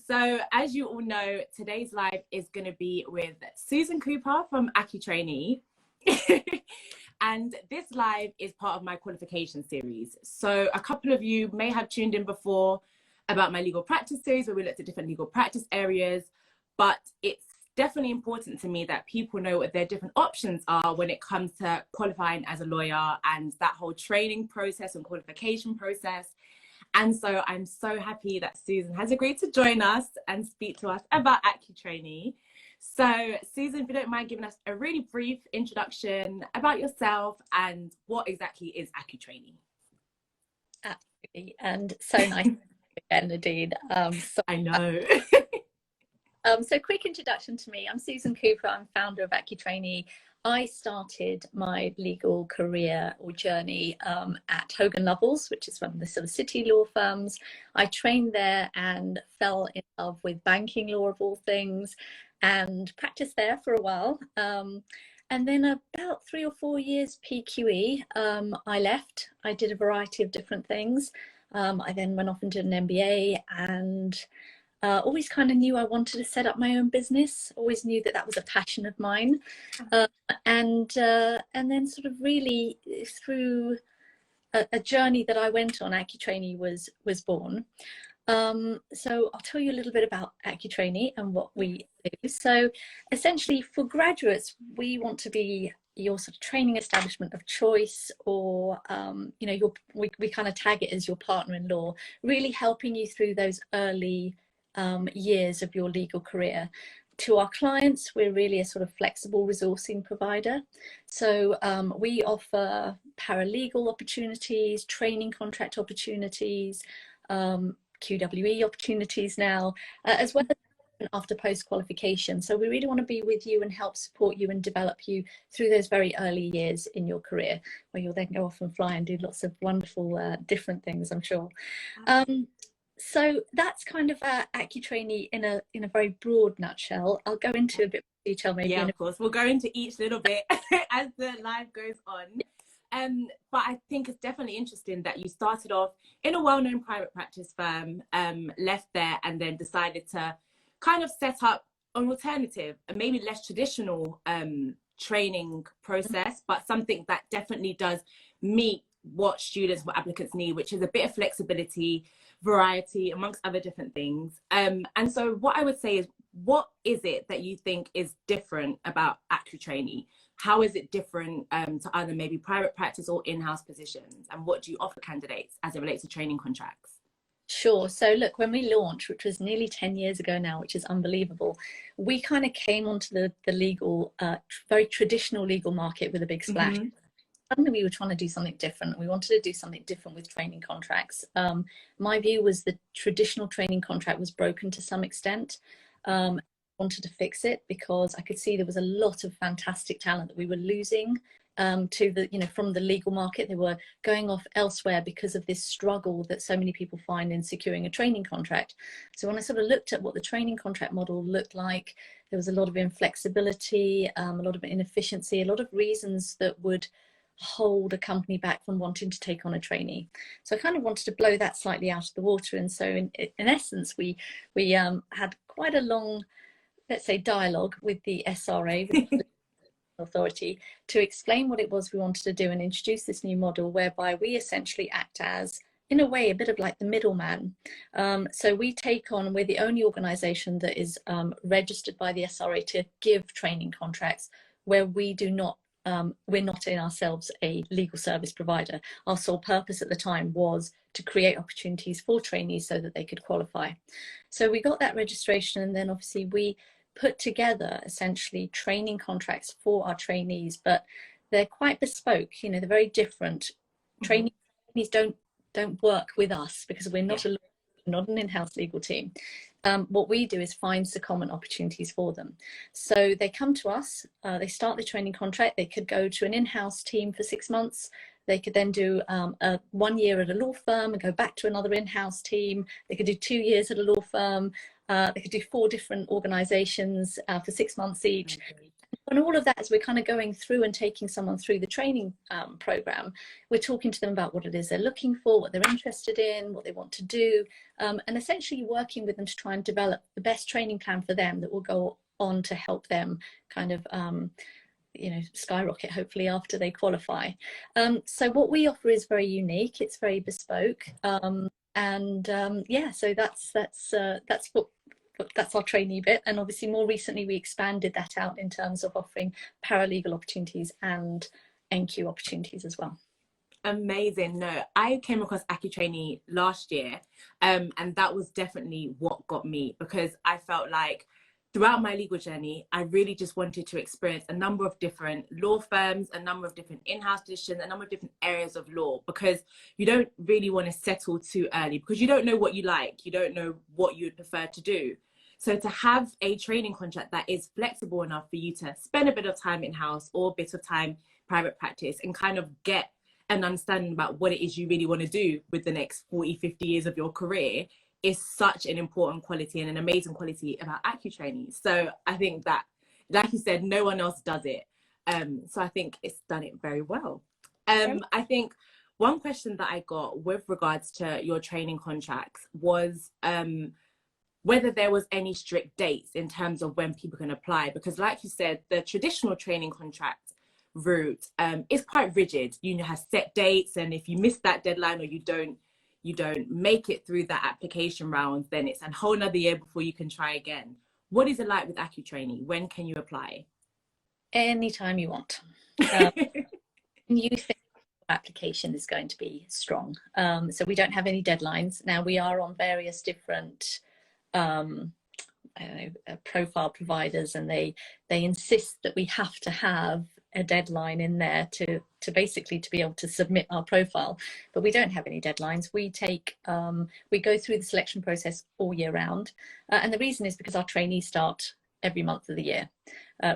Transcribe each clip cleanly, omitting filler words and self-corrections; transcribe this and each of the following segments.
So as you all know, today's live is going to be with Susan Cooper from Accutrainee. And this live is part of my qualification series. So a couple of you may have tuned in before about my legal practice series where we looked at different legal practice areas, but it's definitely important to me that people know what their different options are when it comes to qualifying as a lawyer and that whole training process and qualification process. And so I'm so happy that Susan has agreed to join us and speak to us about Accutrainee. So Susan, if you don't mind giving us a really brief introduction about yourself and what exactly is Accutrainee. Absolutely, and so nice again, Nadine. I know. So quick introduction to me. I'm Susan Cooper. I'm founder of Accutrainee. I started my legal career or journey at Hogan Lovells, which is one of the sort of city law firms. I trained there and fell in love with banking law of all things and practiced there for a while. And then about 3 or 4 years PQE, I left. I did a variety of different things. I then went off and did an MBA and always kind of knew I wanted to set up my own business. Always knew that that was a passion of mine, and then sort of really through a journey that I went on, Accutrainee was born. So I'll tell you a little bit about Accutrainee and what we do. So essentially, for graduates, we want to be your sort of training establishment of choice, or you know, we kind of tag it as your partner in law, really helping you through those early years of your legal career. To our clients, we're really a sort of flexible resourcing provider. So we offer paralegal opportunities, training contract opportunities, QWE opportunities now, as well as after post-qualification. So we really want to be with you and help support you and develop you through those very early years in your career, where you'll then go off and fly and do lots of wonderful different things, I'm sure. So that's kind of Accutrainee in a very broad nutshell. I'll go into a bit more detail maybe. Yeah, of course. We'll go into each little bit as the live goes on. But I think it's definitely interesting that you started off in a well-known private practice firm, left there and then decided to kind of set up an alternative, a maybe less traditional training process, but something that definitely does meet what students, what applicants need, which is a bit of flexibility, variety, amongst other different things. And so what I would say is, what is it that you think is different about Accutrainee? How is it different to other maybe private practice or in-house positions? And what do you offer candidates as it relates to training contracts? Sure. So look, when we launched, which was nearly 10 years ago now, which is unbelievable, we kind of came onto the legal, very traditional legal market with a big splash. Mm-hmm. Suddenly we were trying to do something different. We wanted to do something different with training contracts. My view was the traditional training contract was broken to some extent. I wanted to fix it because I could see there was a lot of fantastic talent that we were losing to the, you know, from the legal market. They were going off elsewhere because of this struggle that so many people find in securing a training contract. So when I sort of looked at what the training contract model looked like, there was a lot of inflexibility, a lot of inefficiency, a lot of reasons that would hold a company back from wanting to take on a trainee. So I kind of wanted to blow that slightly out of the water. And so in essence, we had quite a long, let's say, dialogue with the SRA, the authority, to explain what it was we wanted to do and introduce this new model whereby we essentially act as, in a way, a bit of like the middleman. So we take on, we're the only organisation that is registered by the SRA to give training contracts, where we do not, we're not in ourselves a legal service provider. Our sole purpose at the time was to create opportunities for trainees so that they could qualify. So we got that registration, and then obviously we put together essentially training contracts for our trainees, but they're quite bespoke. You know, they're very different. Mm-hmm. Trainees don't work with us because we're not not an in-house legal team. What we do is find secondment opportunities for them. So they come to us, they start the training contract, they could go to an in-house team for 6 months, they could then do 1 year at a law firm and go back to another in-house team, they could do 2 years at a law firm, they could do 4 different organisations for 6 months each. And all of that, as we're kind of going through and taking someone through the training program, we're talking to them about what it is they're looking for, what they're interested in, what they want to do, and essentially working with them to try and develop the best training plan for them that will go on to help them kind of you know, skyrocket hopefully after they qualify. So what we offer is very unique, it's very bespoke, yeah, so that's our trainee bit. And obviously more recently we expanded that out in terms of offering paralegal opportunities and NQ opportunities as well. Amazing. No, I came across Accutrainee last year, and that was definitely what got me, because I felt like throughout my legal journey, I really just wanted to experience a number of different law firms, a number of different in-house positions, a number of different areas of law, because you don't really want to settle too early, because you don't know what you like, you don't know what you would prefer to do. So to have a training contract that is flexible enough for you to spend a bit of time in-house or a bit of time private practice and kind of get an understanding about what it is you really want to do with the next 40, 50 years of your career is such an important quality and an amazing quality about Accutrainee. So I think that, like you said, no one else does it. So I think it's done it very well. I think one question that I got with regards to your training contracts was whether there was any strict dates in terms of when people can apply, because like you said, the traditional training contract route is quite rigid. You have set dates, and if you miss that deadline or you don't make it through that application round, then it's a whole nother year before you can try again. What is it like with Accutrainee? When can you apply? Anytime you want. You think application is going to be strong. So we don't have any deadlines. Now we are on various different profile providers, and they insist that we have to have a deadline in there to basically to be able to submit our profile, but we don't have any deadlines. We go through the selection process all year round, and the reason is because our trainees start every month of the year.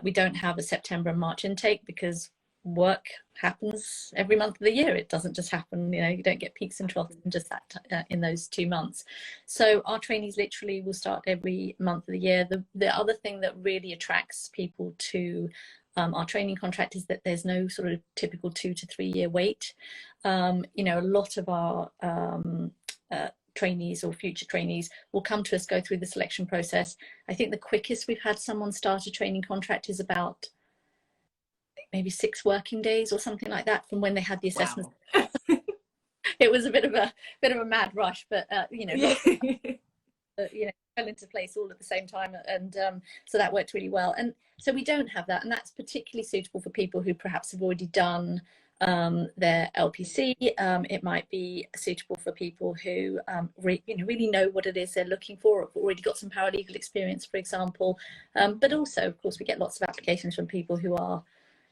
We don't have a September and March intake because work happens every month of the year. It doesn't just happen, you know, you don't get peaks and troughs in just that in those 2 months. So our trainees literally will start every month of the year. The other thing that really attracts people to our training contract is that there's no sort of typical 2 to 3 year wait. You know, a lot of our trainees or future trainees will come to us, go through the selection process. I think the quickest we've had someone start a training contract is about maybe 6 working days or something like that from when they had the assessment. Wow. It was a bit of a mad rush, but you know, you know, fell into place all at the same time, and so that worked really well. And so we don't have that, and that's particularly suitable for people who perhaps have already done their LPC. It might be suitable for people who really know what it is they're looking for, or have already got some paralegal experience, for example. But also, of course, we get lots of applications from people who are,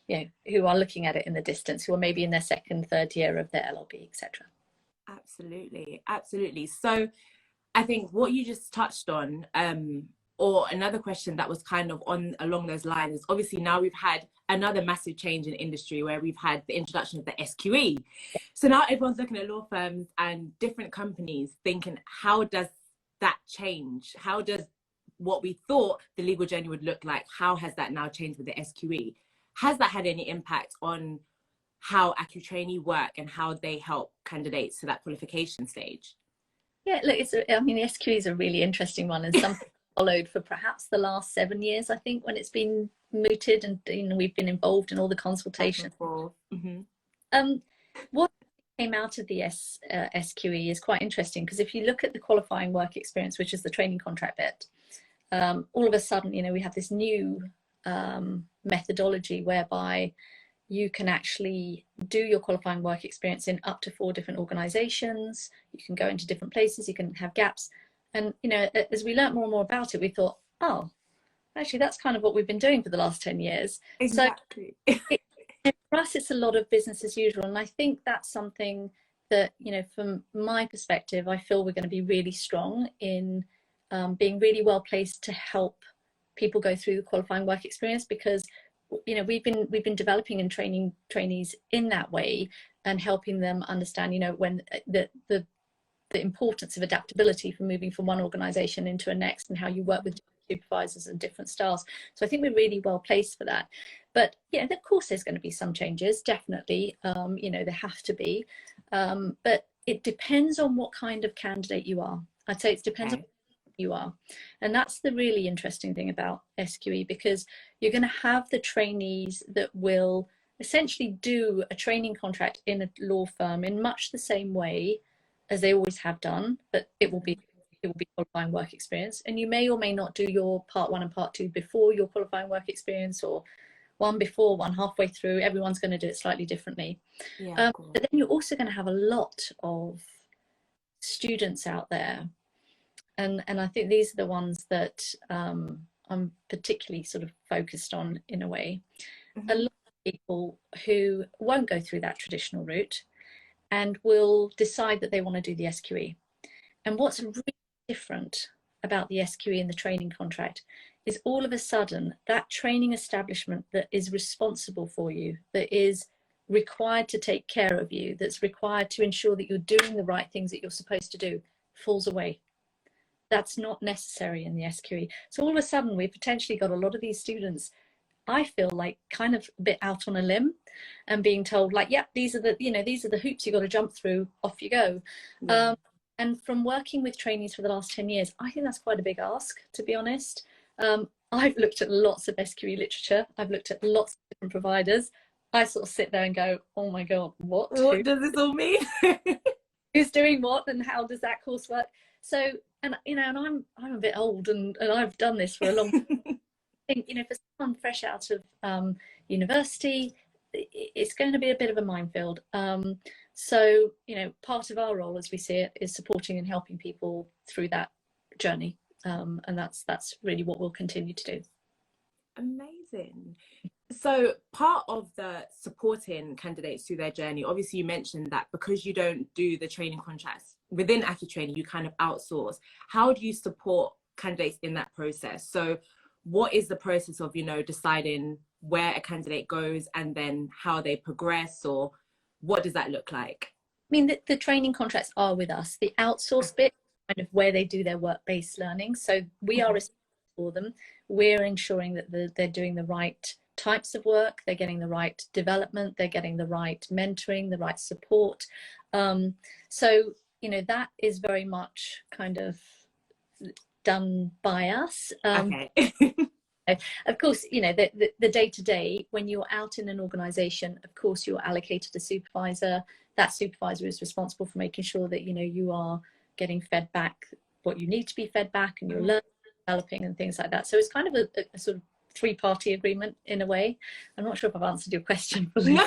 you know, who are looking at it in the distance, who are maybe in their 2nd, 3rd year of their LLB, etc. Absolutely, absolutely. So I think what you just touched on, or another question that was kind of along those lines, is obviously now we've had another massive change in industry where we've had the introduction of the SQE. So now everyone's looking at law firms and different companies thinking, how does that change? How does what we thought the legal journey would look like, how has that now changed with the SQE? Has that had any impact on how Accutrainee work and how they help candidates to that qualification stage? Yeah, look, I mean, the SQE is a really interesting one, and something followed for perhaps the last 7 years, I think, when it's been mooted, and you know, we've been involved in all the consultation. What came out of the SQE is quite interesting, because if you look at the qualifying work experience, which is the training contract bit, all of a sudden, you know, we have this new methodology whereby you can actually do your qualifying work experience in up to 4 different organizations. You can go into different places, you can have gaps. And, you know, as we learned more and more about it, we thought, oh, actually, that's kind of what we've been doing for the last 10 years. Exactly. So for us, it's a lot of business as usual. And I think that's something that, you know, from my perspective, I feel we're going to be really strong in being really well placed to help people go through the qualifying work experience, because you know, we've been developing and training trainees in that way, and helping them understand, you know, when the importance of adaptability from moving from one organization into a next, and how you work with supervisors and different styles. So I think we're really well placed for that. But yeah, of course there's going to be some changes, definitely. You know, there have to be. But it depends on what kind of candidate you are. I'd say it depends on who you are. And that's the really interesting thing about SQE, because you're going to have the trainees that will essentially do a training contract in a law firm in much the same way as they always have done, but it will be qualifying work experience. And you may or may not do your part 1 and part 2 before your qualifying work experience, or one before, one halfway through. Everyone's going to do it slightly differently. But then you're also going to have a lot of students out there, and I think these are the ones that I'm particularly sort of focused on in a way. A lot of people who won't go through that traditional route and will decide that they want to do the SQE. And what's really different about the SQE and the training contract is all of a sudden that training establishment that is responsible for you, that is required to take care of you, that's required to ensure that you're doing the right things that you're supposed to do, falls away. That's not necessary in the SQE. So all of a sudden we've potentially got a lot of these students, I feel like, kind of a bit out on a limb and being told like, yeah, these are the hoops you've got to jump through, off you go. And from working with trainees for the last 10 years, I think that's quite a big ask, to be honest. I've looked at lots of SQE literature. I've looked at lots of different providers. I sort of sit there and go, oh my God, what does this all mean? Who's doing what, and how does that course work? So, and you know, and I'm a bit old, and I've done this for a long time. I think, you know, for someone fresh out of university, it's going to be a bit of a minefield. So, you know, part of our role as we see it is supporting and helping people through that journey. And that's really what we'll continue to do. Amazing. So part of the supporting candidates through their journey, obviously you mentioned that because you don't do the training contracts within Accutrainee, you kind of outsource. How do you support candidates in that process? So what is the process of, you know, deciding where a candidate goes and then how they progress, or what does that look like? I mean, the training contracts are with us. The outsource bit, kind of where they do their work-based learning. So we are responsible for them. We're ensuring that they're doing the right types of work, they're getting the right development, they're getting the right mentoring, the right support. So, you know, that is very much kind of done by us. Of course, you know, the day-to-day, when you're out in an organization, of course, you're allocated a supervisor. That supervisor is responsible for making sure that, you know, you are getting fed back what you need to be fed back, and you're learning, developing, and things like that. So it's kind of a sort of three-party agreement in a way. I'm not sure if I've answered your question fully.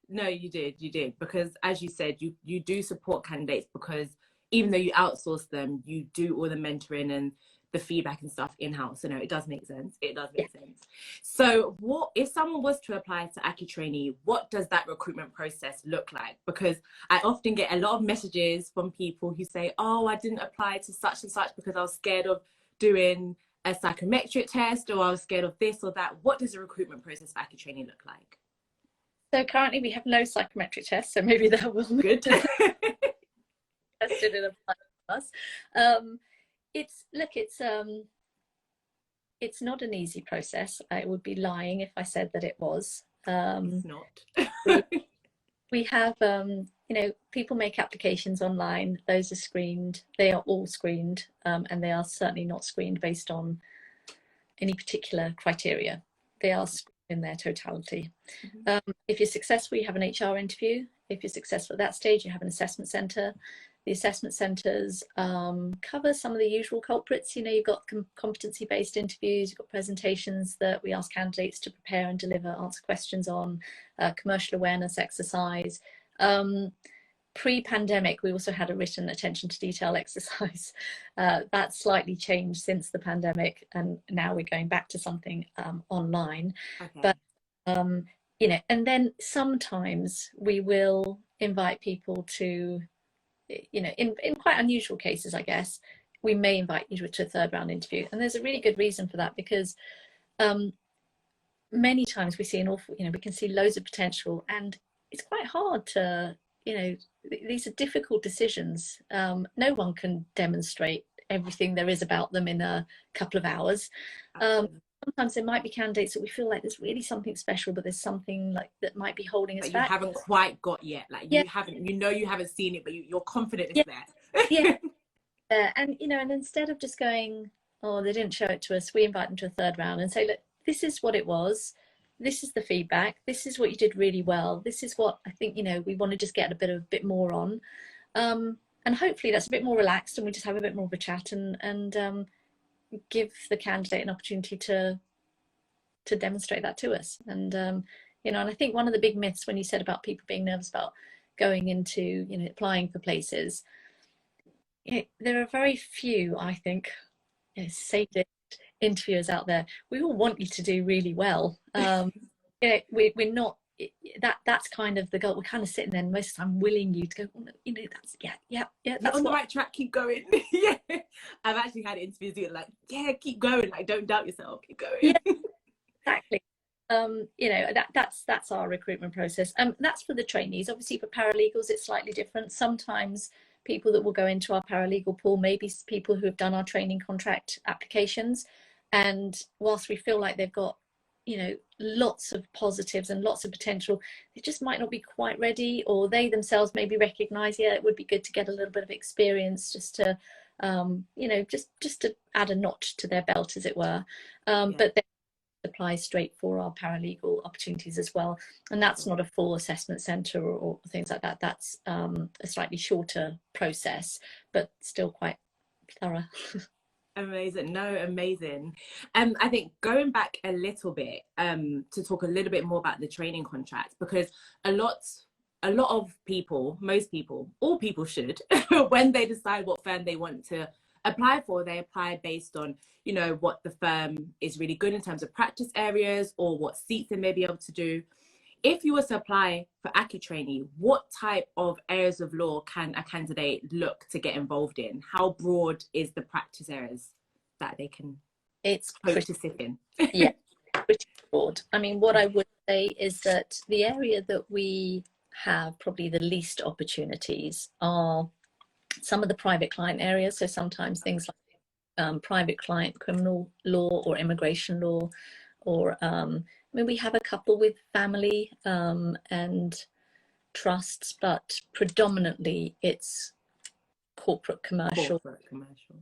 No, you did, because as you said, you do support candidates, because even though you outsource them, you do all the mentoring and the feedback and stuff in-house. So no, it does make sense. It does make sense. So what if someone was to apply to Accutrainee, what does that recruitment process look like? Because I often get a lot of messages from people who say, oh, I didn't apply to such and such because I was scared of doing a psychometric test, or I was scared of this or that. What does the recruitment process for Accutrainee look like? So currently we have no psychometric tests, so maybe that will be good. Tested and applied to us. It's not an easy process. I would be lying if I said that it was. It's not. we have, you know, people make applications online. Those are screened. They are all screened, and they are certainly not screened based on any particular criteria. They are screened in their totality. If you're successful, you have an HR interview. If you're successful at that stage, you have an assessment centre. The assessment centres cover some of the usual culprits. You know, you've got competency-based interviews, you've got presentations that we ask candidates to prepare and deliver, answer questions on, commercial awareness exercise. Pre-pandemic, we also had a written attention to detail exercise. That's slightly changed since the pandemic, and now we're going back to something online. But you know, and then sometimes we will invite people to, you know, in quite unusual cases, I guess, we may invite you to a third round interview. And there's a really good reason for that, because many times we see an awful, you know, we can see loads of potential, and it's quite hard to, you know, these are difficult decisions. No one can demonstrate everything there is about them in a couple of hours. Sometimes there might be candidates that we feel like there's really something special, but there's something like that might be holding us back. You haven't quite got yet. Like you haven't, you know, you haven't seen it, but you're confident it's there. And you know, and instead of just going, oh, they didn't show it to us, we invite them to a third round and say, look, this is what it was. This is the feedback. This is what you did really well. This is what I think, you know, we want to just get a bit more on. And hopefully that's a bit more relaxed and we just have a bit more of a chat and give the candidate an opportunity to demonstrate that to us. And you know, and I think one of the big myths when you said about people being nervous about going into, you know, applying for places, there are very few, I think, you know, sadist interviewers out there. We all want you to do really well. You know, we're not, that's kind of the goal. We're kind of sitting there most of the time willing you to go, oh, no, you know, that's that's on the right track, keep going. I've actually had interviews do it like, keep going, like don't doubt yourself, keep going. Exactly. You know, that's our recruitment process. That's for the trainees. Obviously for paralegals it's slightly different. Sometimes people that will go into our paralegal pool may be people who have done our training contract applications, and whilst we feel like they've got, you know, lots of positives and lots of potential, they just might not be quite ready, or they themselves maybe recognize, it would be good to get a little bit of experience just to you know, just to add a notch to their belt, as it were. But they apply straight for our paralegal opportunities as well, and that's not a full assessment center or things like that. That's a slightly shorter process, but still quite thorough. Amazing. No, amazing. I think going back a little bit to talk a little bit more about the training contract, because a lot of people, most people, all people should, when they decide what firm they want to apply for, they apply based on, you know, what the firm is really good in terms of practice areas or what seats they may be able to do. If you were to apply for Accutrainee, what type of areas of law can a candidate look to get involved in? How broad is the practice areas that they can hope to sit in? Yeah, pretty broad. I mean, what I would say is that the area that we have probably the least opportunities are some of the private client areas. So sometimes things like private client criminal law or immigration law, or I mean, we have a couple with family and trusts, but predominantly it's corporate commercial.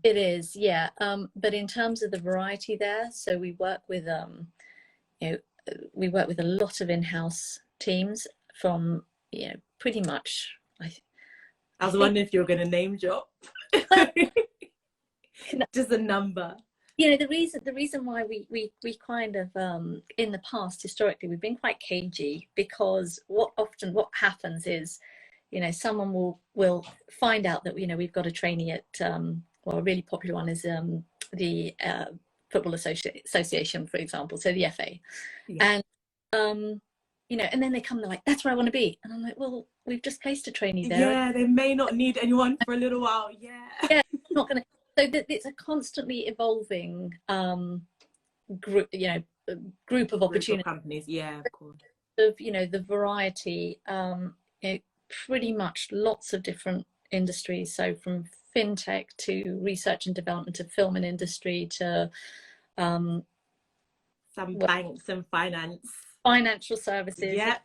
It is, yeah. But in terms of the variety there, so we work with you know, we work with a lot of in-house teams from, you know, pretty much. I was wondering if you were going to name drop. Just a number. You know, the reason why we kind of in the past, historically, we've been quite cagey, because what happens is, you know, someone will find out that, you know, we've got a trainee at well, a really popular one is the Football Association, for example, so the FA, and you know, and then they come, they're like, that's where I want to be, and I'm like, well, we've just placed a trainee there. Yeah, they may not need anyone for a little while. Yeah, not gonna. So it's a constantly evolving group, you know, group of opportunities. Companies, yeah, of course. Of, you know, the variety, you know, pretty much lots of different industries. So from fintech to research and development to film and industry to some banks and financial services. Yeah.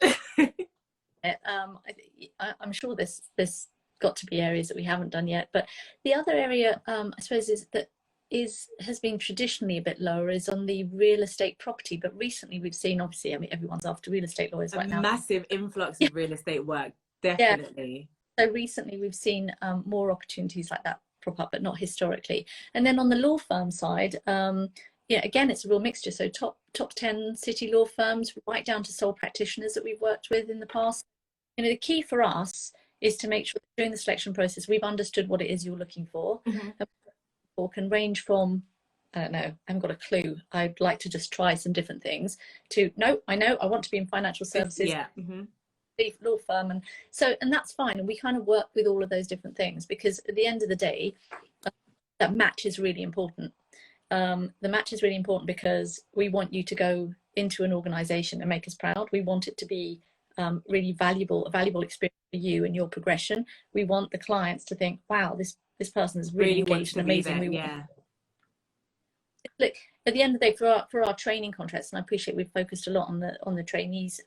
I'm sure this got to be areas that we haven't done yet, but the other area I suppose has been traditionally a bit lower is on the real estate property, but recently we've seen, obviously, I mean, everyone's after real estate lawyers right now. Massive influx of real estate work, definitely. So recently we've seen more opportunities like that prop up, but not historically. And then on the law firm side, yeah, again, it's a real mixture. So top 10 city law firms, right down to sole practitioners that we've worked with in the past. You know, the key for us is to make sure that during the selection process, we've understood what it is you're looking for. Or can range from, I don't know, I haven't got a clue, I'd like to just try some different things, to, no, I know I want to be in financial services. Yeah. Law firm, and that's fine, and we kind of work with all of those different things, because at the end of the day, that match is really important. The match is really important because we want you to go into an organization and make us proud. We want it to be really a valuable experience for you and your progression. We want the clients to think, wow, this person is really engaged and amazing. Look, at the end of the day, for our training contracts, and I appreciate we've focused a lot on the trainees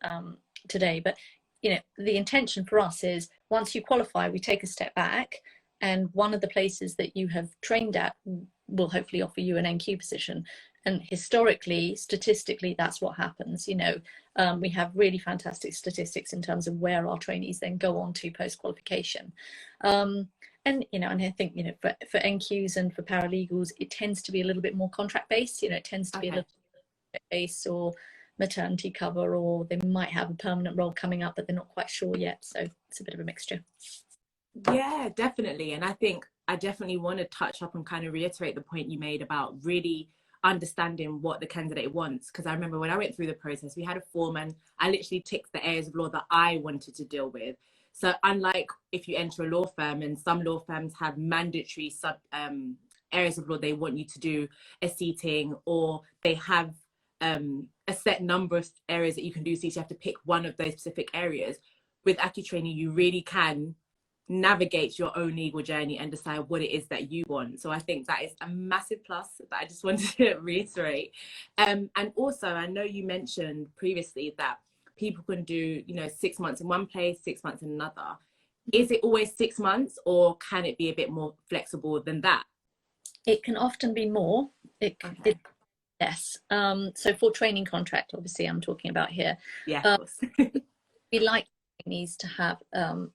today, but you know, the intention for us is once you qualify, we take a step back, and one of the places that you have trained at will hopefully offer you an NQ position. And historically, statistically, that's what happens. You know, we have really fantastic statistics in terms of where our trainees then go on to post-qualification. And, you know, and I think, you know, for NQs and for paralegals, it tends to be a little bit more contract-based. You know, it tends to be a little bit based, or maternity cover, or they might have a permanent role coming up, but they're not quite sure yet. So it's a bit of a mixture. Yeah, definitely. And I think I definitely want to touch up and kind of reiterate the point you made about really understanding what the candidate wants. Because I remember when I went through the process, we had a form and I literally ticked the areas of law that I wanted to deal with. So unlike if you enter a law firm, and some law firms have mandatory areas of law they want you to do a seating, or they have a set number of areas that you can do, so you have to pick one of those specific areas. With Accutrainee, you really can navigate your own legal journey and decide what it is that you want. So I think that is a massive plus that I just wanted to reiterate. And also, I know you mentioned previously that people can do, you know, 6 months in one place, 6 months in another. Is it always 6 months, or can it be a bit more flexible than that? It can often be more. Yes. So for training contract, obviously I'm talking about here. Yeah, of course. We like trainees to have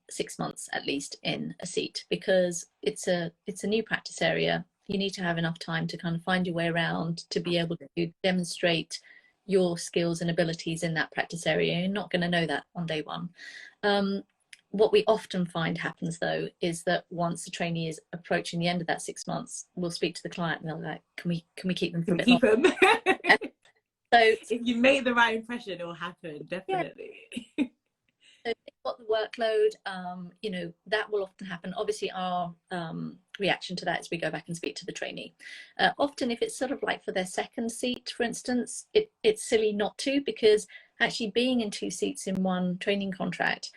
6 months at least in a seat, because it's a new practice area. You need to have enough time to kind of find your way around, to be able to demonstrate your skills and abilities in that practice area. You're not going to know that on day one. What we often find happens, though, is that once the trainee is approaching the end of that 6 months, we'll speak to the client and they're like, can we keep them for a bit longer? Them. So if you make the right impression, it will happen, definitely. Yeah. So if they've got the workload, you know, that will often happen. Obviously, our reaction to that is we go back and speak to the trainee. Often, if it's sort of like for their second seat, for instance, it's silly not to, because actually being in 2 seats in one training contract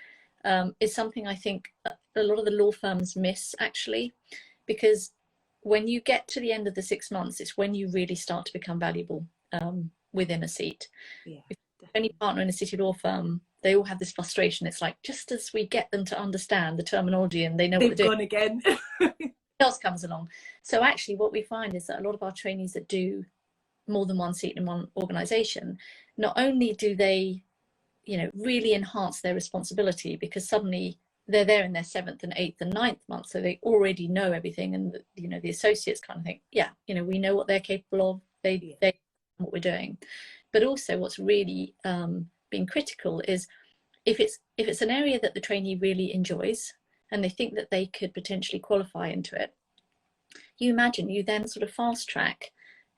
is something I think a lot of the law firms miss, actually, because when you get to the end of the 6 months, it's when you really start to become valuable within a seat. Yeah, if any partner in a city law firm, they all have this frustration. It's like, just as we get them to understand the terminology and they know what they're doing, again. else comes along. So actually what we find is that a lot of our trainees that do more than one seat in one organization, not only do they, you know, really enhance their responsibility, because suddenly they're there in their 7th and 8th and 9th month, so they already know everything, and you know, the associates kind of think, yeah, you know, we know what they're capable of, they know what we're doing. But also what's really been critical is if it's an area that the trainee really enjoys and they think that they could potentially qualify into it, you imagine you then sort of fast track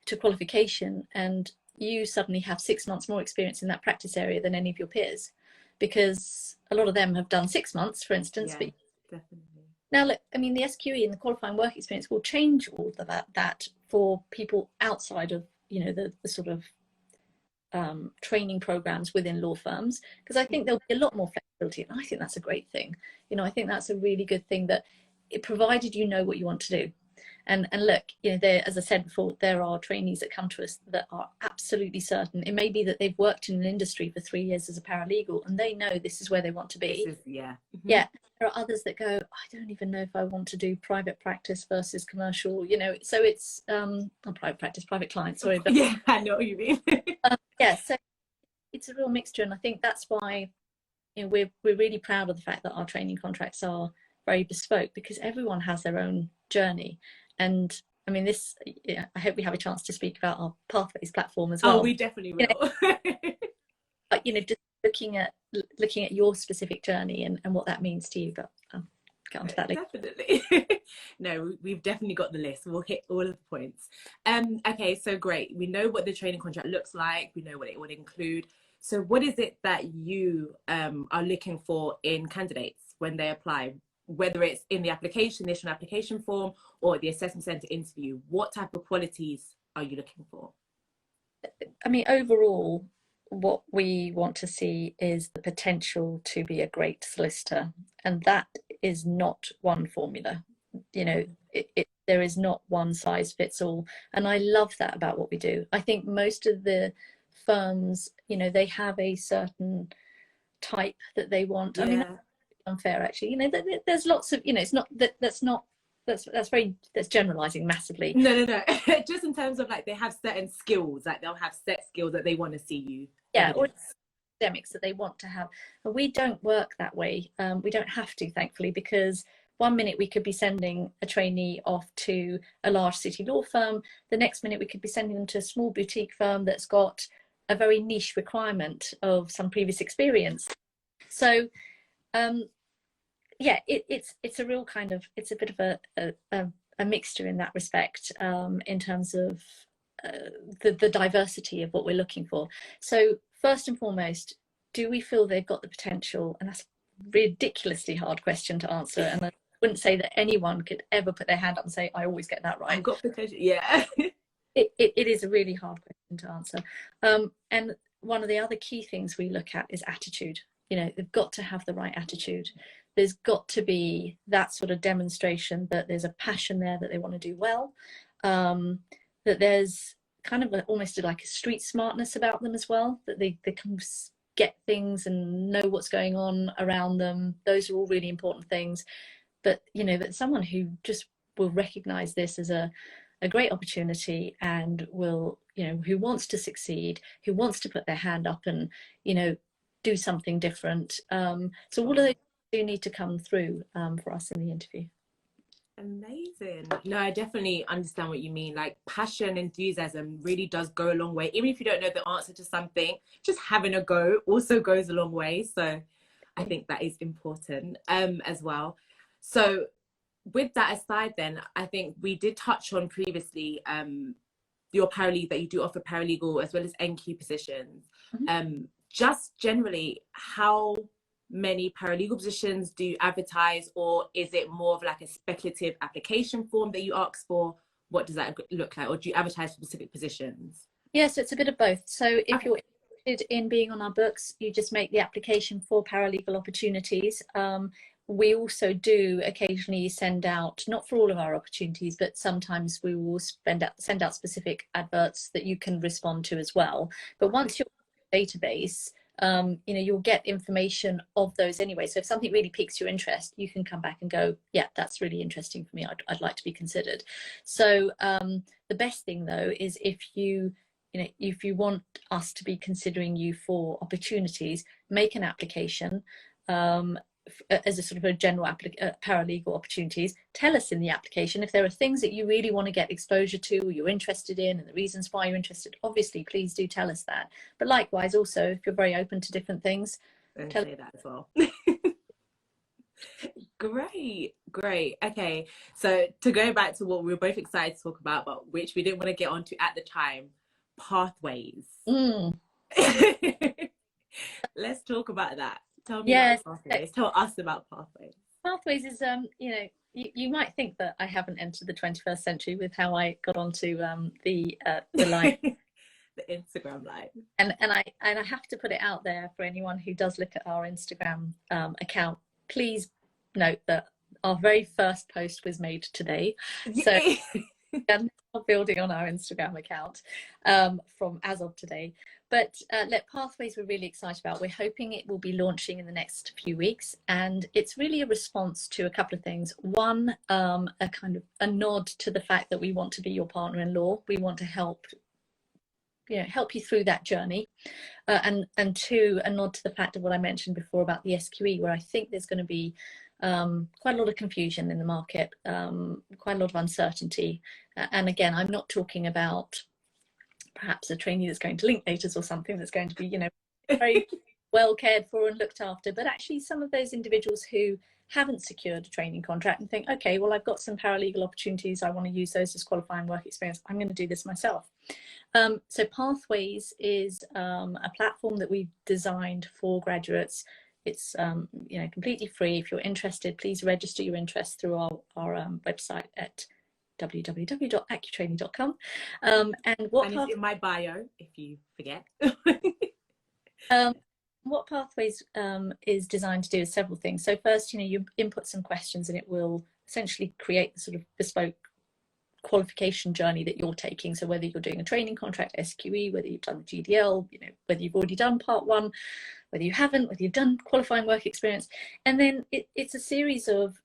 to qualification, and you suddenly have 6 months more experience in that practice area than any of your peers, because a lot of them have done 6 months, for instance. Yeah, but definitely. Now, look, I mean, the SQE and the qualifying work experience will change all of that for people outside of, you know, the sort of training programs within law firms, because I think there'll be a lot more flexibility, and I think that's a great thing. You know, I think that's a really good thing, that it provided you know what you want to do. And look, you know, there, as I said before, there are trainees that come to us that are absolutely certain. It may be that they've worked in an industry for 3 years as a paralegal and they know this is where they want to be. Yeah. Yeah. There are others that go, I don't even know if I want to do private practice versus commercial, you know. So it's not private practice, private client, sorry. But, yeah, I know what you mean. yeah, so it's a real mixture, and I think that's why, you know, we're really proud of the fact that our training contracts are very bespoke, because everyone has their own journey. And I mean, this, yeah, I hope we have a chance to speak about our Pathways platform as well. Oh, we definitely will. You know, but, you know, just looking at your specific journey and what that means to you. But I'll get onto that later. Definitely. No, we've definitely got the list. We'll hit all of the points. Okay, so great. We know what the training contract looks like. We know what it would include. So what is it that you are looking for in candidates when they apply? Whether it's in the application, the initial application form, or the assessment centre interview, what type of qualities are you looking for? I mean, overall, what we want to see is the potential to be a great solicitor, and that is not one formula. You know, there is not one size fits all. And I love that about what we do. I think most of the firms, you know, they have a certain type that they want. Yeah. I mean, that's unfair actually. You know, there's lots of, you know, it's not that's generalizing massively. No. Just in terms of like, they have certain skills, like they'll have set skills that they want to see you. Yeah, or academics that they want to have. And we don't work that way. We don't have to, thankfully, because one minute we could be sending a trainee off to a large city law firm. The next minute we could be sending them to a small boutique firm that's got a very niche requirement of some previous experience. So yeah, it's a real kind of, it's a bit of a mixture in that respect, in terms of the diversity of what we're looking for. So first and foremost, do we feel they've got the potential? And that's a ridiculously hard question to answer. And I wouldn't say that anyone could ever put their hand up and say, I always get that right. I've got potential. Yeah. It is a really hard question to answer. And one of the other key things we look at is attitude. You know, they've got to have the right attitude. There's got to be that sort of demonstration that there's a passion there, that they want to do well, that there's kind of almost like a street smartness about them as well, that they can get things and know what's going on around them. Those are all really important things. But, you know, that someone who just will recognize this as a great opportunity and will, you know, who wants to succeed, who wants to put their hand up and, you know, do something different. So all of those do need to come through for us in the interview. Amazing. No, I definitely understand what you mean. Like, passion, enthusiasm really does go a long way. Even if you don't know the answer to something, just having a go also goes a long way. So I think that is important as well. So with that aside, then I think we did touch on previously your paralegal, that you do offer paralegal as well as NQ positions. Just generally, how many paralegal positions do you advertise, or is it more of like a speculative application form that you ask for? What does that look like? Or do you advertise for specific positions? Yes, it's a bit of both. So if you're interested in being on our books, you just make the application for paralegal opportunities. We also do occasionally send out, not for all of our opportunities, but sometimes we will send out specific adverts that you can respond to as well. But once you're in the database, you know, you'll get information of those anyway. So if something really piques your interest, you can come back and go, yeah, that's really interesting for me. I'd like to be considered. So the best thing though is if you want us to be considering you for opportunities, make an application as a sort of a general paralegal opportunities. Tell us in the application if there are things that you really want to get exposure to, or you're interested in, and the reasons why you're interested. Obviously, please do tell us that. But likewise, also, if you're very open to different things, say that as well. Great. Okay, so to go back to what we were both excited to talk about, but which we didn't want to get onto at the time, pathways. Let's talk about that. Tell me about pathways. Tell us about pathways. Pathways is, you know, you might think that I haven't entered the 21st century with how I got onto the line. The Instagram line. And I have to put it out there for anyone who does look at our Instagram account. Please note that our very first post was made today. So we're building on our Instagram account from as of today. But Pathways we're really excited about. We're hoping it will be launching in the next few weeks, and it's really a response to a couple of things. One, a kind of a nod to the fact that we want to be your partner in law. We want to help you through that journey, and two, a nod to the fact of what I mentioned before about the SQE, where I think there's going to be quite a lot of confusion in the market, quite a lot of uncertainty. And again, I'm not talking about perhaps a trainee that's going to Linklaters or something that's going to be, you know, very well cared for and looked after, but actually some of those individuals who haven't secured a training contract and think, okay, well, I've got some paralegal opportunities, I want to use those as qualifying work experience, I'm going to do this myself. So Pathways is a platform that we've designed for graduates. It's you know, completely free. If you're interested, please register your interest through our website at www.accutrainee.com. And it's in my bio if you forget. What Pathways is designed to do is several things. So first, you know, you input some questions and it will essentially create the sort of bespoke qualification journey that you're taking. So whether you're doing a training contract, SQE, whether you've done the GDL, you know, whether you've already done part one, whether you haven't, whether you've done qualifying work experience, and then it's a series of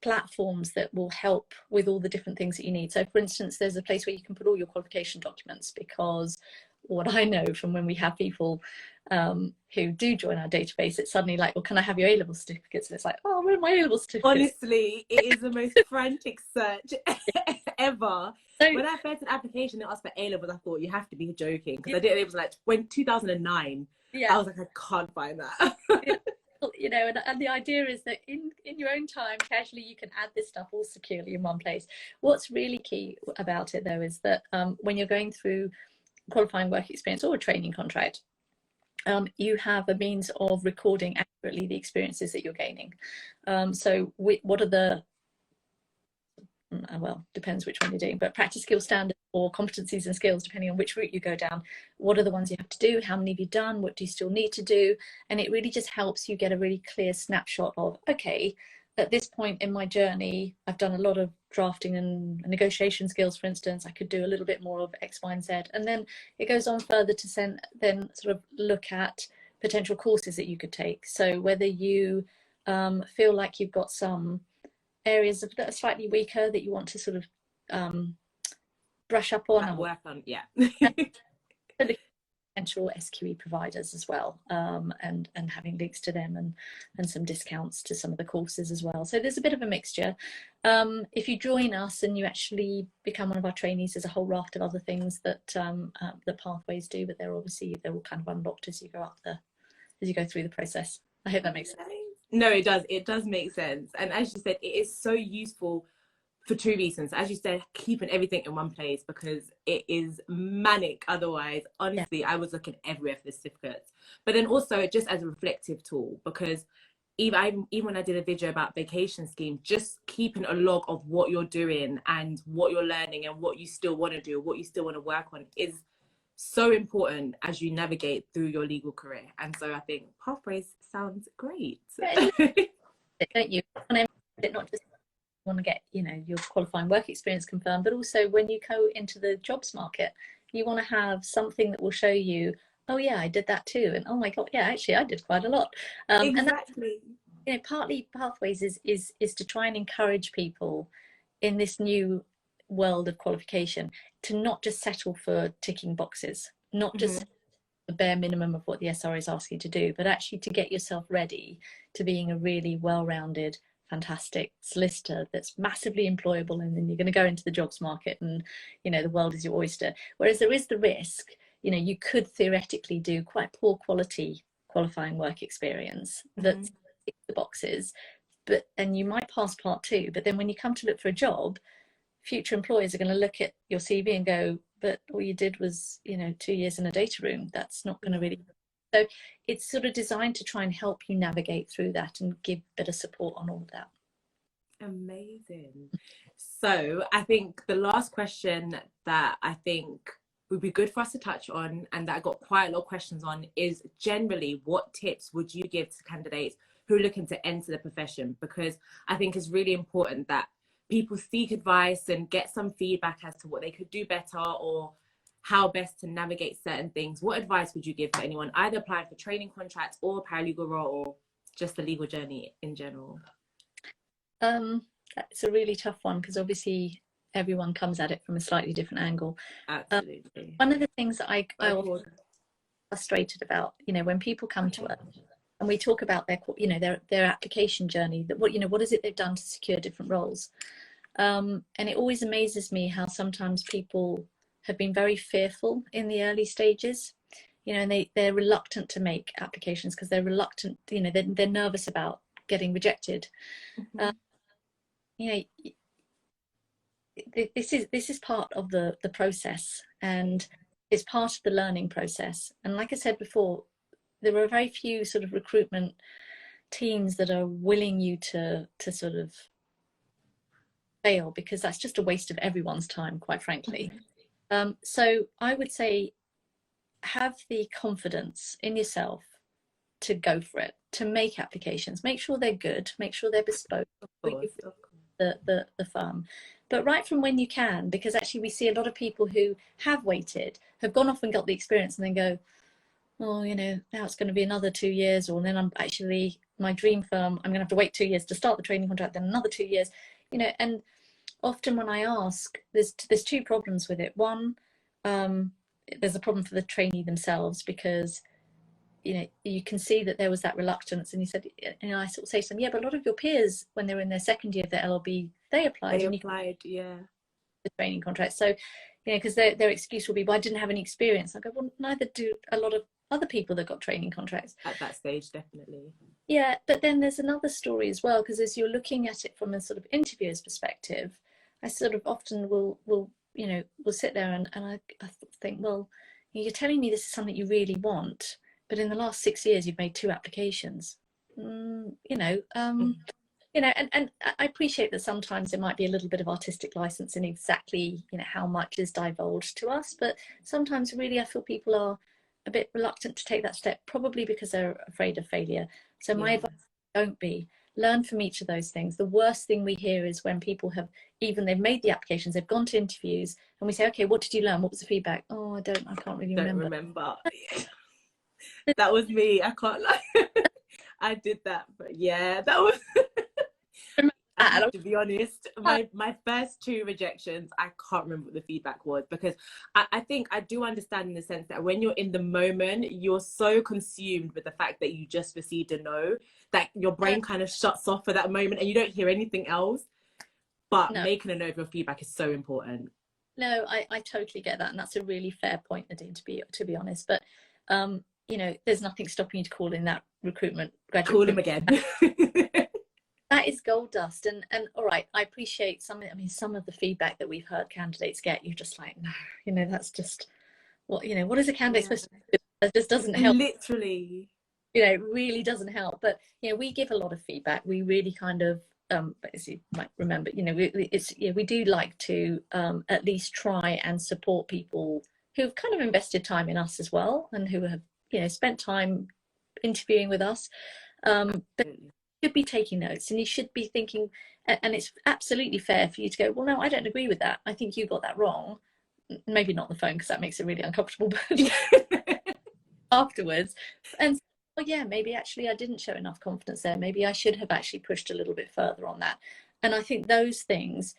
platforms that will help with all the different things that you need. So for instance, there's a place where you can put all your qualification documents, because what I know from when we have people who do join our database, it's suddenly like, well, can I have your A-level certificates? And it's like, oh, where are my A-level certificates? Honestly, it is the most frantic search ever. So, when I first did an application, they asked for A-levels, I thought, you have to be joking, because I did it was like when 2009. Yeah. I was like, I can't find that. You know, and the idea is that in your own time, casually, you can add this stuff all securely in one place. What's really key about it, though, is that when you're going through qualifying work experience or a training contract, you have a means of recording accurately the experiences that you're gaining. So what are the, well, depends which one you're doing, but practice skill standards or competencies and skills, depending on which route you go down. What are the ones you have to do? How many have you done? What do you still need to do? And it really just helps you get a really clear snapshot of, okay, at this point in my journey, I've done a lot of drafting and negotiation skills, for instance. I could do a little bit more of X, Y, and Z. And then it goes on further to then sort of look at potential courses that you could take. So whether you feel like you've got some areas that are slightly weaker that you want to sort of brush up on, work on, yeah. Potential SQE providers as well, and having links to them and some discounts to some of the courses as well. So there's a bit of a mixture. If you join us and you actually become one of our trainees, there's a whole raft of other things that the pathways do, but they're all kind of unlocked as you go through the process. I hope that makes sense. No, it does make sense. And as you said, it is so useful for two reasons. As you said, keeping everything in one place, because it is manic otherwise. Honestly, yeah. I was looking everywhere for the certificates. But then also just as a reflective tool, because even when I did a video about vacation scheme, just keeping a log of what you're doing and what you're learning and what you still want to do, what you still want to work on is so important as you navigate through your legal career. And so I think pathways sounds great. Don't you? Not just want to get, you know, your qualifying work experience confirmed, but also when you go into the jobs market, you want to have something that will show you, oh yeah, I did that too, and oh my god, yeah, actually I did quite a lot. Exactly. And that, you know, partly pathways is to try and encourage people in this new world of qualification to not just settle for ticking boxes, not just the bare minimum of what the SRAs ask you to do, but actually to get yourself ready to being a really well-rounded, fantastic solicitor that's massively employable, and then you're going to go into the jobs market and, you know, the world is your oyster. Whereas there is the risk, you know, you could theoretically do quite poor quality qualifying work experience that ticks the boxes, and you might pass part two, but then when you come to look for a job, future employers are going to look at your CV and go, but all you did was, you know, 2 years in a data room. That's not going to really. So it's sort of designed to try and help you navigate through that and give a bit of support on all of that. Amazing. So I think the last question that I think would be good for us to touch on, and that I got quite a lot of questions on, is generally what tips would you give to candidates who are looking to enter the profession? Because I think it's really important that people seek advice and get some feedback as to what they could do better or how best to navigate certain things. What advice would you give to anyone either applying for training contracts or paralegal role, or just the legal journey in general? That's a really tough one, because obviously everyone comes at it from a slightly different angle. Absolutely. One of the things that I often frustrated about, you know, when people come to us and we talk about their, you know, their application journey, that what, you know, what is it they've done to secure different roles, and it always amazes me how sometimes people have been very fearful in the early stages, you know, and they're reluctant to make applications because they're reluctant, you know, they're nervous about getting rejected. You know, this is part of the process, and it's part of the learning process. And like I said before, there are very few sort of recruitment teams that are willing you to sort of fail, because that's just a waste of everyone's time, quite frankly. So I would say have the confidence in yourself to go for it. to make applications. Make sure they're good, make sure they're bespoke. Of course. The firm, but right from when you can, because actually we see a lot of people who have waited, have gone off and got the experience, and then go, oh, you know, now it's going to be another 2 years, or then I'm actually, my dream firm, I'm going to have to wait 2 years to start the training contract, then another 2 years, you know. And often when I ask, there's two problems with it. One, there's a problem for the trainee themselves, because you know, you can see that there was that reluctance, and he said, and I sort of say to them, yeah, but a lot of your peers, when they were in their second year of their LLB, they applied. Yeah. The training contract. So, you know, because their excuse will be, well, I didn't have any experience. I go, well, neither do a lot of other people that got training contracts. At that stage, definitely. Yeah, but then there's another story as well, because as you're looking at it from a sort of interviewer's perspective, I sort of often will you know, will sit there and I think, well, you're telling me this is something you really want, but in the last 6 years you've made 2 applications. You know, you know, and I appreciate that sometimes there might be a little bit of artistic license in exactly, you know, how much is divulged to us, but sometimes really I feel people are a bit reluctant to take that step, probably because they're afraid of failure. So my advice, don't be. Learn from each of those things. The worst thing we hear is when people have, even they've made the applications, they've gone to interviews, and we say, okay, what did you learn? What was the feedback? Oh, I can't really remember. That was me. I can't lie. I did that, but yeah, that was. To be honest, my first 2 rejections, I can't remember what the feedback was, because I think I do understand in the sense that when you're in the moment, you're so consumed with the fact that you just received a no, that your brain kind of shuts off for that moment and you don't hear anything else. But making a note of your feedback is so important. No, I totally get that, and that's a really fair point, Nadine, to be honest. But you know, there's nothing stopping you to call in that recruitment graduate. Call him again. That is gold dust. And all right, I appreciate some of the feedback that we've heard candidates get. You're just like, no, you know, that's just what, you know, what is a candidate supposed to do? That just doesn't help. Literally. You know, it really doesn't help. But you know, we give a lot of feedback. We really kind of as you might remember, you know, we do like to at least try and support people who've kind of invested time in us as well, and who have, you know, spent time interviewing with us. But you should be taking notes, and you should be thinking, and it's absolutely fair for you to go, well, no, I don't agree with that. I think you got that wrong. Maybe not on the phone, because that makes it really uncomfortable, but afterwards. And well, yeah, maybe actually I didn't show enough confidence there. Maybe I should have actually pushed a little bit further on that. And I think those things,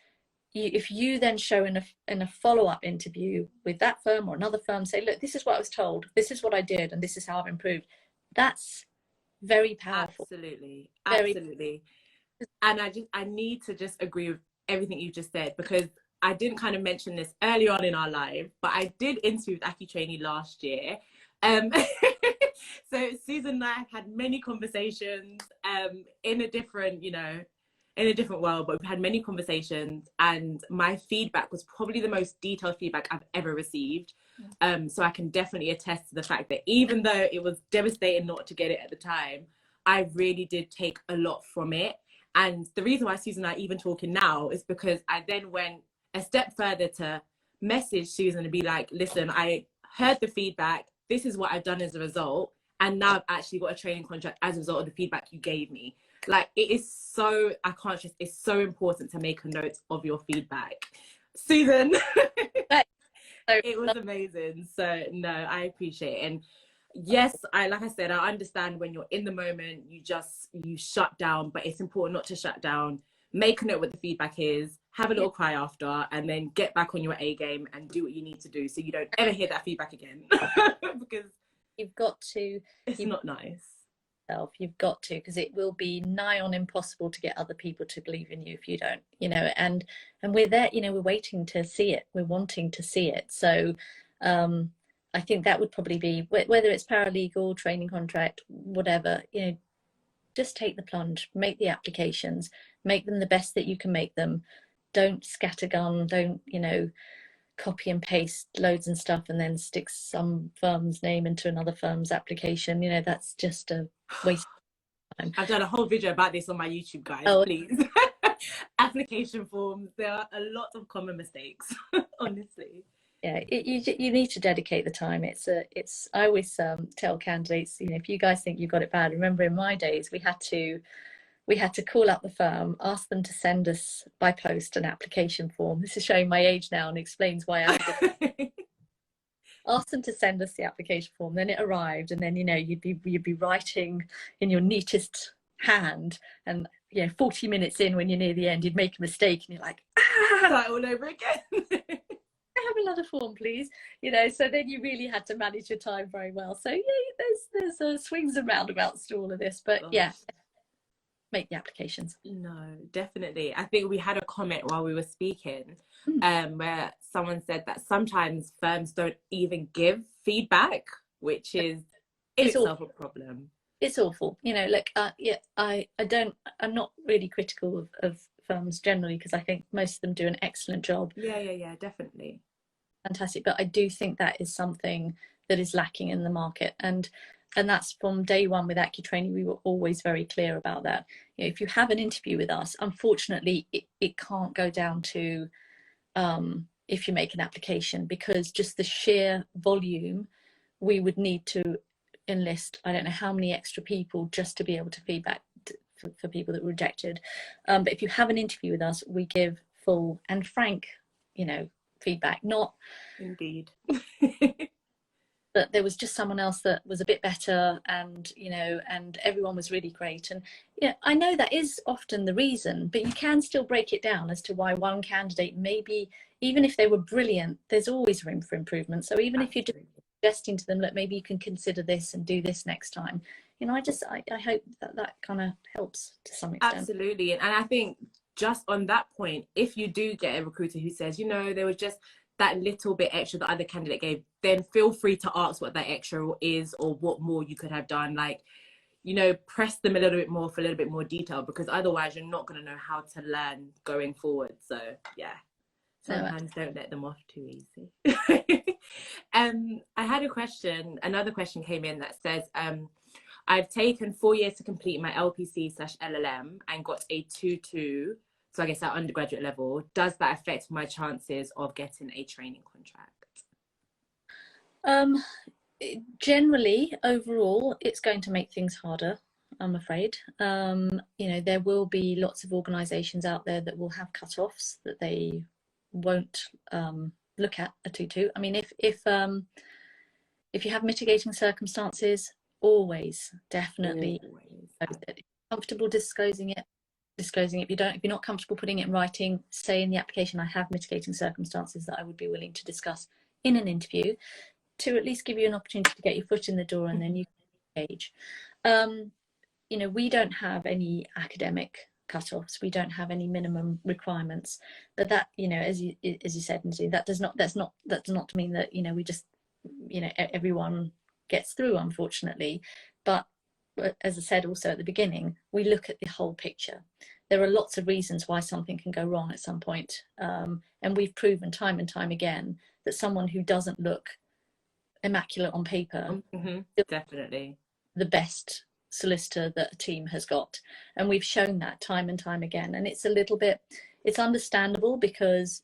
if you then show in a follow-up interview with that firm or another firm, say, look, this is what I was told, this is what I did, and this is how I've improved. That's very powerful. Absolutely. And I need to just agree with everything you just said, because I didn't kind of mention this early on in our live, but I did interview with Accutrainee last year. So Susan and I have had many conversations in a different, you know, in a different world, but we've had many conversations, and my feedback was probably the most detailed feedback I've ever received. So I can definitely attest to the fact that even though it was devastating not to get it at the time, I really did take a lot from it. And the reason why Susan and I are even talking now is because I then went a step further to message Susan and be like, listen, I heard the feedback, this is what I've done as a result, and now I've actually got a training contract as a result of the feedback you gave me. Like, it is so, it's so important to make a note of your feedback. Susan, it was amazing. So no, I appreciate it. And yes, like I said, I understand when you're in the moment, you shut down, but it's important not to shut down. Make a note what the feedback is, have a little cry after, and then get back on your A game and do what you need to do so you don't ever hear that feedback again. Because you've got to, it's not nice. You've got to, because it will be nigh on impossible to get other people to believe in you if you don't, you know. And we're there, you know, we're waiting to see it, we're wanting to see it. So I think that would probably be, whether it's paralegal, training contract, whatever, you know, just take the plunge, make the applications, make them the best that you can make them. Don't scattergun, don't, you know, copy and paste loads and stuff and then stick some firm's name into another firm's application. You know, that's just a waste of time. I've done a whole video about this on my YouTube, guys. Please. Application forms, there are a lot of common mistakes. Honestly, Yeah, you need to dedicate the time. I always tell candidates, you know, if you guys think you've got it bad, remember in my days we had to call up the firm, ask them to send us by post an application form. This is showing my age now and explains why I asked them to send us the application form. Then it arrived, and then, you know, you'd be writing in your neatest hand, and, you know, 40 minutes in, when you're near the end, you'd make a mistake and you're like, start all over again. I have another form, please. You know, so then you really had to manage your time very well. So yeah, there's swings and roundabouts to all of this, but yeah, make the applications. No, definitely. I think we had a comment while we were speaking, where someone said that sometimes firms don't even give feedback, which is in itself a problem. It's awful. You know, like, yeah, I'm not really critical of firms generally, because I think most of them do an excellent job. Yeah, definitely. Fantastic. But I do think that is something that is lacking in the market. And that's from day one with Accutrainee, we were always very clear about that. You know, if you have an interview with us, unfortunately, it can't go down to if you make an application, because just the sheer volume, we would need to enlist, I don't know how many extra people just to be able to feedback for people that were rejected. But if you have an interview with us, we give full and frank, you know, feedback. Not indeed that there was just someone else that was a bit better, and, you know, and everyone was really great. And yeah, I know that is often the reason, but you can still break it down as to why one candidate, maybe even if they were brilliant, there's always room for improvement. So even if you're just suggesting to them, look, maybe you can consider this and do this next time, you know, I hope that kind of helps to some extent. Absolutely. And I think just on that point, if you do get a recruiter who says, you know, there was just that little bit extra the other candidate gave, then feel free to ask what that extra is, or what more you could have done. Like, you know, press them a little bit more for a little bit more detail, because otherwise you're not going to know how to learn going forward. So yeah, sometimes don't let them off too easy. I had another question came in that says, I've taken 4 years to complete my LPC/LLM and got a 2-2, so I guess at undergraduate level. Does that affect my chances of getting a training contract? Generally, overall, it's going to make things harder, I'm afraid. You know, there will be lots of organisations out there that will have cut-offs that they won't look at a 2-2. I mean, if you have mitigating circumstances, always, definitely, comfortable disclosing it. If you're not comfortable putting it in writing, say in the application, I have mitigating circumstances that I would be willing to discuss in an interview, to at least give you an opportunity to get your foot in the door, and then you can engage. You know, we don't have any academic cut-offs, we don't have any minimum requirements, but that, you know, as you said, Nadine, that does not mean that, you know, we just, you know, everyone gets through, unfortunately. But as I said also at the beginning, we look at the whole picture. There are lots of reasons why something can go wrong at some point, and we've proven time and time again that someone who doesn't look immaculate on paper, definitely the best solicitor that a team has got. And we've shown that time and time again. And it's it's understandable, because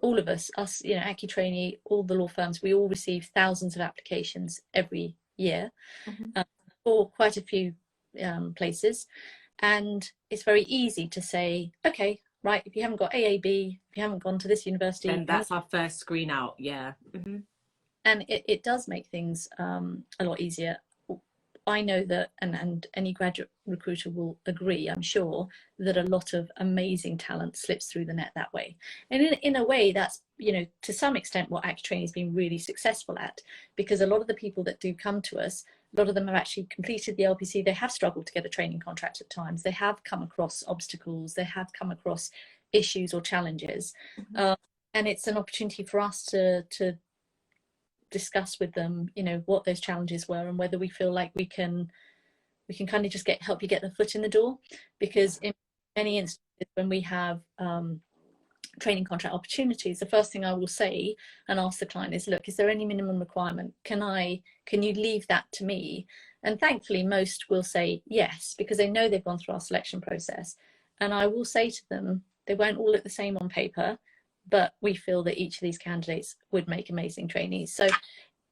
all of us, you know, Accutrainee, all the law firms, we all receive thousands of applications every year for quite a few places. And it's very easy to say, okay, right, if you haven't got AAB, if you haven't gone to this university, then that's our first screen out. And it does make things a lot easier. I know that, and any graduate recruiter will agree, I'm sure, that a lot of amazing talent slips through the net that way. And in a way, that's, you know, to some extent what Accutrainee has been really successful at, because a lot of the people that do come to us, a lot of them have actually completed the LPC. They have struggled to get a training contract at times. They have come across obstacles. They have come across issues or challenges. And it's an opportunity for us to discuss with them, you know, what those challenges were, and whether we feel like we can kind of just help you get the foot in the door. Because in many instances, when we have training contract opportunities, the first thing I will say and ask the client is, look, is there any minimum requirement? Can you leave that to me? And thankfully most will say yes, because they know they've gone through our selection process. And I will say to them, they won't all look the same on paper, but we feel that each of these candidates would make amazing trainees. So,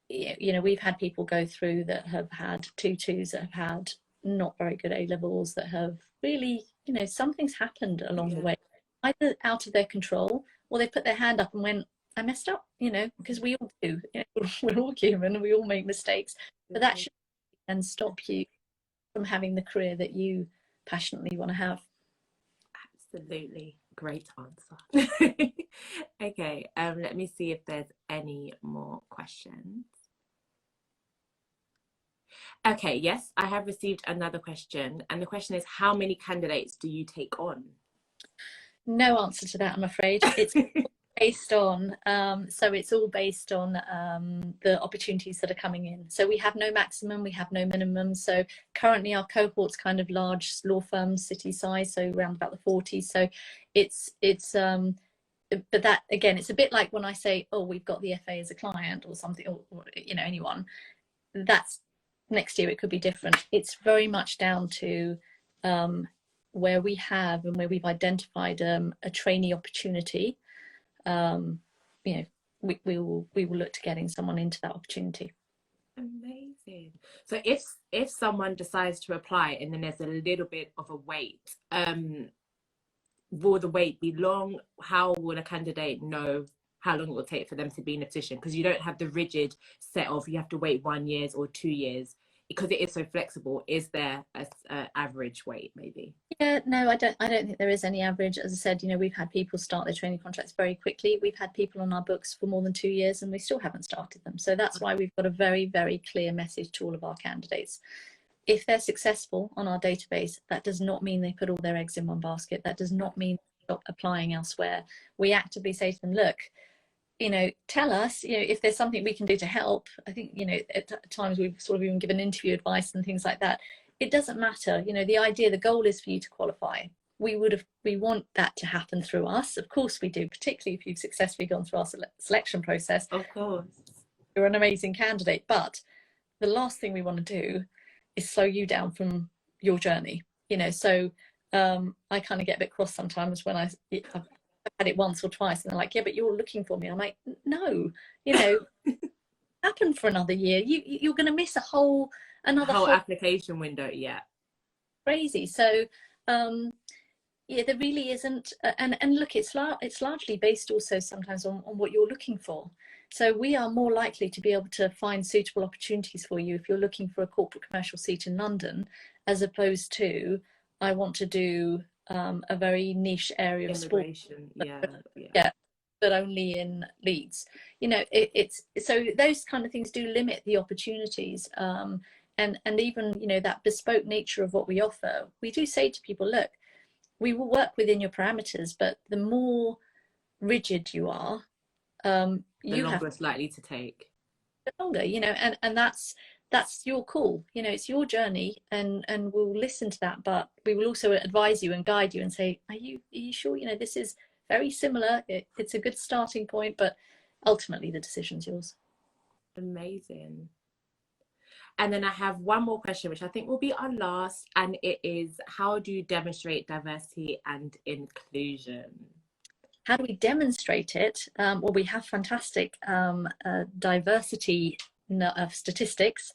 you know, we've had people go through that have had 2-2s, that have had not very good A levels, that have really, you know, something's happened along the way, either out of their control, or they put their hand up and went, I messed up, you know, because we all do. You know, we're all human and we all make mistakes, but that should then stop you from having the career that you passionately want to have. Absolutely. Great answer. Okay, let me see if there's any more questions. Okay, yes, I have received another question, and the question is, how many candidates do you take on? No answer to that, I'm afraid. It's based on it's all based on the opportunities that are coming in. So we have no maximum, we have no minimum. So currently our cohort's kind of large law firms, city size, so around about the 40s. So it's but that again, it's a bit like when I say, oh, we've got the FA as a client or something, or you know, anyone. That's next year it could be different. It's very much down to where we have and where we've identified a trainee opportunity. You know, we will look to getting someone into that opportunity. Amazing. So if someone decides to apply and then there's a little bit of a wait, will the wait be long? How will a candidate know how long it will take for them to be in a position? Because you don't have the rigid set of you have to wait 1 year or 2 years, because it is so flexible. Is there a average wait maybe? Yeah, no, I don't think there is any average. As I said, you know, we've had people start their training contracts very quickly. We've had people on our books for more than 2 years and we still haven't started them. So that's why we've got a very, very clear message to all of our candidates. If they're successful on our database, that does not mean they put all their eggs in one basket. That does not mean they stop applying elsewhere. We actively say to them, look, you know, tell us, you know, if there's something we can do to help. I think, you know, at times we've sort of even given interview advice and things like that. It doesn't matter, you know, the goal is for you to qualify. We want that to happen through us. Of course we do, particularly if you've successfully gone through our selection process. Of course. You're an amazing candidate, but the last thing we want to do is slow you down from your journey, you know. So I kind of get a bit cross sometimes when I've had it once or twice and they're like, yeah, but you're looking for me. I'm like, no, you know, happen for another year. You're going to miss another whole application window. Yeah, crazy. So yeah, there really isn't, and look, it's largely based also sometimes on what you're looking for. So we are more likely to be able to find suitable opportunities for you if you're looking for a corporate commercial seat in London, as opposed to I want to do a very niche area of sport, but only in Leeds. You know, it's so those kind of things do limit the opportunities, and even, you know, that bespoke nature of what we offer. We do say to people, look, we will work within your parameters, but the more rigid you are, the longer it's likely to take. The longer, you know, and that's your call. You know, it's your journey, and we'll listen to that, but we will also advise you and guide you and say, are you sure? You know, this is very similar. It's a good starting point, but ultimately the decision's yours. Amazing. And then I have one more question, which I think will be our last, and it is, how do you demonstrate diversity and inclusion? How do we demonstrate it? Well, we have fantastic diversity statistics.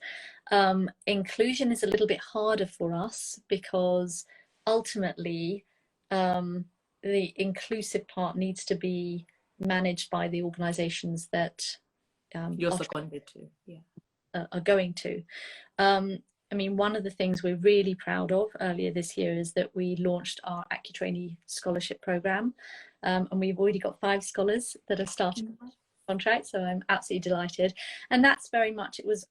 Inclusion is a little bit harder for us because ultimately the inclusive part needs to be managed by the organisations that you're seconded to. Yeah. Are going to. I mean, one of the things we're really proud of earlier this year is that we launched our Accutrainee scholarship program, and we've already got 5 scholars that have started contract, so I'm absolutely delighted. And that's very much, it was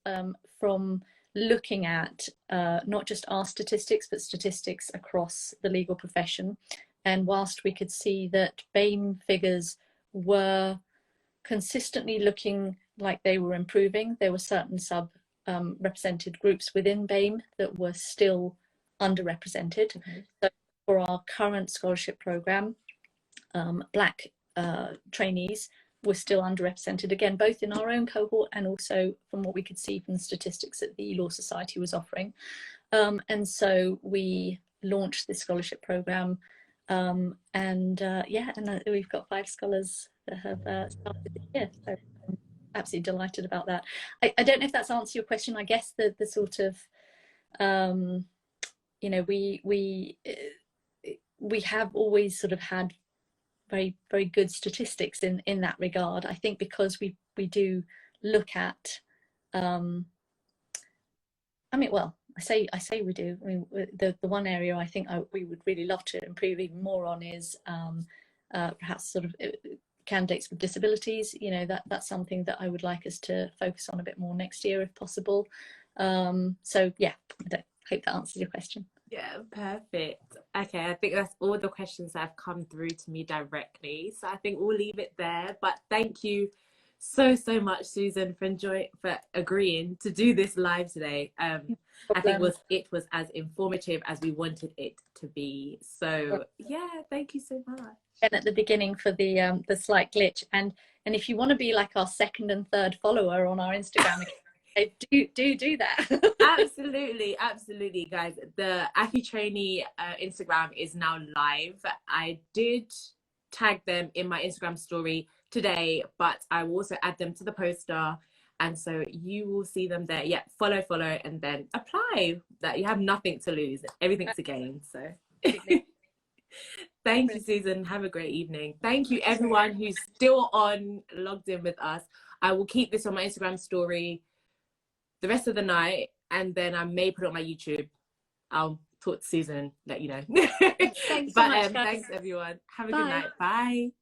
from looking at not just our statistics, but statistics across the legal profession. And whilst we could see that BAME figures were consistently looking like they were improving, there were certain represented groups within BAME that were still underrepresented. So for our current scholarship program, Black trainees were still underrepresented, again, both in our own cohort and also from what we could see from the statistics that the Law Society was offering. And so we launched this scholarship program, and we've got 5 scholars that have started this year. So I'm absolutely delighted about that. I don't know if that's answered your question. I guess the sort of you know, we have always sort of had very, very good statistics in that regard. I think because we do look at I mean, well, I say we do. I mean, the one area I think we would really love to improve even more on is perhaps sort of candidates with disabilities. You know, that's something that I would like us to focus on a bit more next year if possible. So yeah, I hope that answers your question. Yeah, perfect. Okay, I think that's all the questions that have come through to me directly. So I think we'll leave it there. But thank you so much, Susan, for agreeing to do this live today. I think it was as informative as we wanted it to be. So yeah, thank you so much. And at the beginning for the slight glitch, and if you want to be like our second and third follower on our Instagram account, do that. absolutely, guys. The Accutrainee Instagram is now live. I did tag them in my Instagram story today, but I will also add them to the poster, and so you will see them there. Yeah, follow, and then apply. That you have nothing to lose, everything to gain. So thank you, Susan. Have a great evening. Thank you, everyone who's still logged in with us. I will keep this on my Instagram story the rest of the night, and then I may put it on my YouTube. I'll talk to Susan and let you know. Thanks so much, guys. Thanks, everyone. Have a good night. Bye.